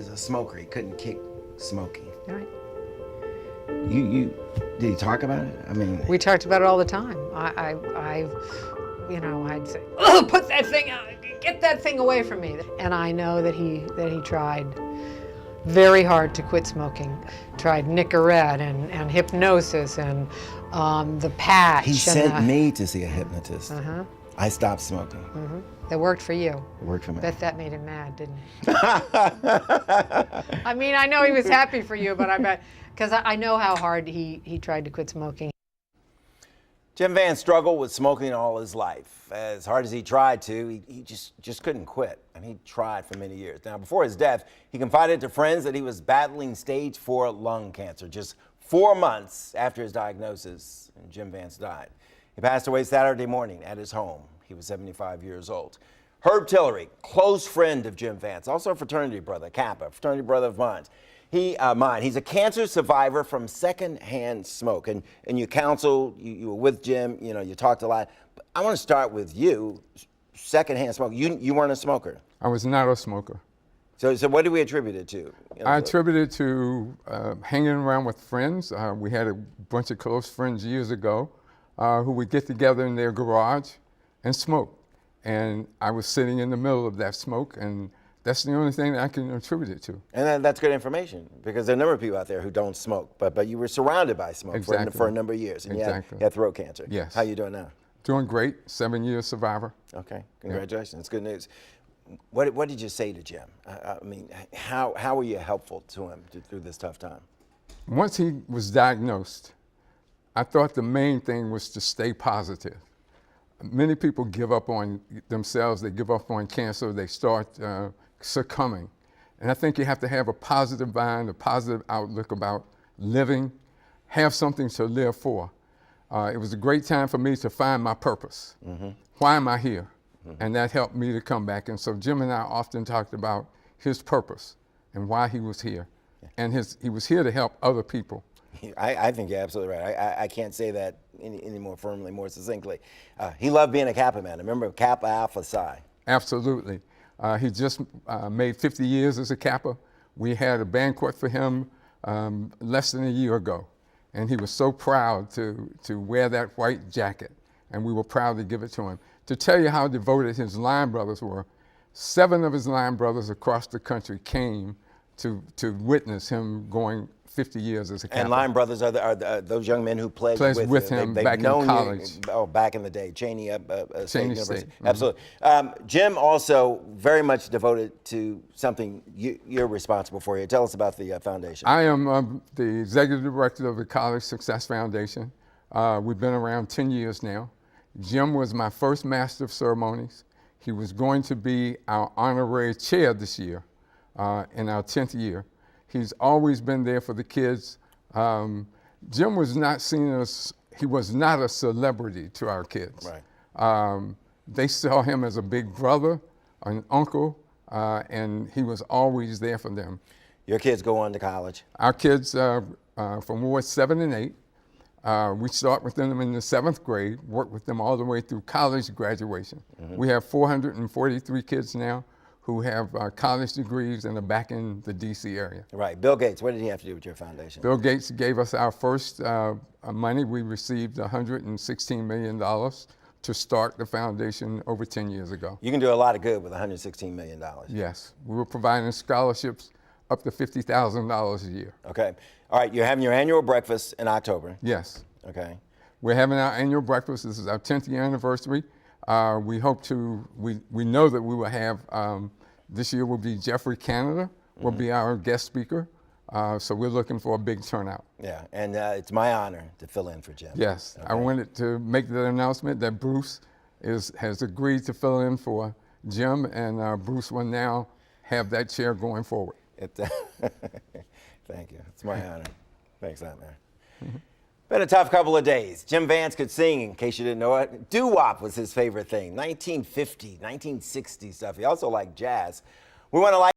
was a smoker. He couldn't kick smoking. Right. Did he talk about it? I mean, We talked about it all the time. I'd say, "Oh, put that thing out, get that thing away from me." And I know that he tried very hard to quit smoking. Tried Nicorette and hypnosis and the patch. he sent me to see a hypnotist. Uh-huh. I stopped smoking. Mm-hmm. It worked for you. It worked for me. Bet that made him mad, didn't it? I mean, I know he was happy for you, but I bet, because I know how hard he tried to quit smoking. Jim Vance struggled with smoking all his life. As hard as he tried to, he just couldn't quit, and he tried for many years. Now, before his death, he confided to friends that he was battling stage 4 lung cancer, just 4 months after his diagnosis, and Jim Vance died. He passed away Saturday morning at his home. He was 75 years old. Herb Tillery, close friend of Jim Vance, also a fraternity brother, Kappa, fraternity brother of mine. He's a cancer survivor from secondhand smoke, and you counseled, you were with Jim, you talked a lot. But I want to start with you, secondhand smoke. You weren't a smoker. I was not a smoker. So what do we attribute it to? I attribute it to hanging around with friends. We had a bunch of close friends years ago who would get together in their garage and smoke. And I was sitting in the middle of that smoke, and that's the only thing that I can attribute it to. And that's good information, because there are a number of people out there who don't smoke, but you were surrounded by smoke for a number of years, and you had throat cancer. Yes. How you doing now? Doing great, 7-year survivor. Okay, congratulations, That's good news. What did you say to Jim? I mean, how were you helpful to him through this tough time? Once he was diagnosed, I thought the main thing was to stay positive. Many people give up on themselves, they give up on cancer, they start succumbing. And I think you have to have a positive mind, a positive outlook about living, have something to live for. It was a great time for me to find my purpose. Mm-hmm. Why am I here? Mm-hmm. And that helped me to come back. And so Jim and I often talked about his purpose and why he was here. Yeah. And he was here to help other people. I think you're absolutely right. I can't say that any more firmly, more succinctly. He loved being a Kappa man. Remember Kappa Alpha Psi? Absolutely. He just made 50 years as a Kappa. We had a banquet for him less than a year ago. And he was so proud to wear that white jacket. And we were proud to give it to him. To tell you how devoted his line brothers were, 7 of his line brothers across the country came to witness him going 50 years as a Kappa. And line brothers are those young men who pledged with him back in college. Back in the day, Cheney State University. State. Absolutely. Jim also very much devoted to something you're responsible for here. Tell us about the foundation. I am the executive director of the College Success Foundation. We've been around 10 years now. Jim was my first master of ceremonies. He was going to be our honorary chair this year in our 10th year. He's always been there for the kids. Jim was not seen as, he was not a celebrity to our kids. Right. They saw him as a big brother, an uncle, and he was always there for them. Your kids go on to college? Our kids from Ward 7 and 8. We start with them in the 7th grade, work with them all the way through college graduation. Mm-hmm. We have 443 kids now who have college degrees and are back in the DC area. Right. Bill Gates, what did he have to do with your foundation? Bill Gates gave us our first money. We received $116 million to start the foundation over 10 years ago. You can do a lot of good with $116 million. Yes. We were providing scholarships up to $50,000 a year. Okay. All right. You're having your annual breakfast in October. Yes. Okay. We're having our annual breakfast. This is our 10th year anniversary. We hope to, we know that we will have, this year will be Jeffrey Canada will be our guest speaker. So we're looking for a big turnout. Yeah, and it's my honor to fill in for Jim. Yes, okay. I wanted to make the announcement that Bruce has agreed to fill in for Jim, and Bruce will now have that chair going forward. Thank you, it's my honor. Thanks, man. Been a tough couple of days. Jim Vance could sing, in case you didn't know it. Doo-wop was his favorite thing. 1950, 1960 stuff. He also liked jazz. We want to like